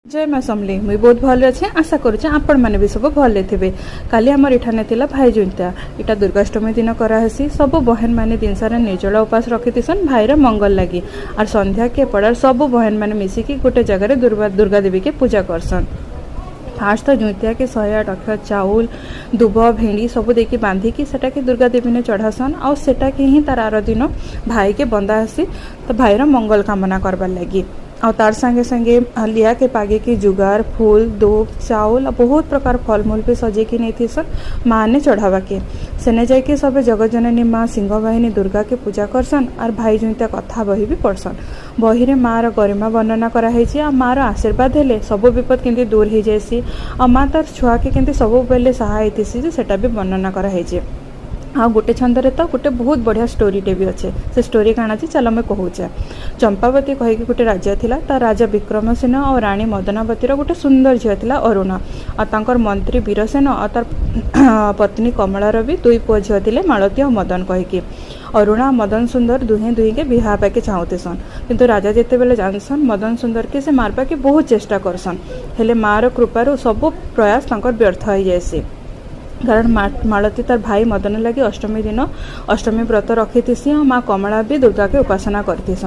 जय माँ समली मुई बहुत भल अच्छे आशा करुचे आपण मैंने भी सब भले थे। काली आमर इठाने थिला भाई जुंता इटा दुर्गाष्टमी दिन कराहेसी सब बहन मैंने दिन सारा निर्जला उपास रखीसन भाईर मंगल लगी और संध्या के पड़ार सब बहन मैंने मिसिकी गोटे जगह दुर्गा देवी के पूजा करसन। फास्ट तो जुतिया के 108 अक्षर चाउल दुब भेड़ी सब देकी बांधिकी सेटा के दुर्गा देवी ने चढ़ासन और सेटा के ही तार आर दिन भाई के बंदा आसी तो भाईर मंगल कामना करबार लगी और तार संगे संगे लिया के पागे की जुगार फूल दूब चाउल बहुत प्रकार फलमूल भी सजे की नहीं थी सन माँ ने चढ़ावा के सेने जाके सब जगतजननी माँ सिंहवाहिनी दुर्गा के पूजा करसन और भाई जुंता कथा बही भी पढ़सन। बही रे माँ गरिमा वर्णना कराई आ माँ आशीर्वाद हेले सब विपद केंती दूर हो जाएसी और माँ तार छुआ के केंती सब बेले सहाय थी सेटा भी वर्णना कराई। हाँ गोटे छंदरे तो गोटे बहुत बढ़िया स्टोरीटे भी अच्छे से स्टोरी काण अच्छी चल मैं कहूचे। चंपावती कहीकि गोटे राजा थिला तार राजा विक्रमसेन और राणी मदनावतीर गोटे सुंदर झील थिला अरुणा और तांकर मंत्री वीरसेन और तार पत्नी कमलार भी दुई पुओ झील थिले मालती और मदन कहीकि अरुणा मदन सुंदर दुहे दुही के बिहा पाके चाहूतेसन किंतु राजा जिते बेले जानसन मदन सुंदर के से मारपा के बहुत चेष्टा करसन हेले मार कृपारू सब प्रयास तांकर व्यर्थ हो जाएसी कारण मालती तार भाई मदन लगी अष्टमी दिन अष्टमी व्रत रखी और माँ कमला भी दुर्गा के उपासना करती।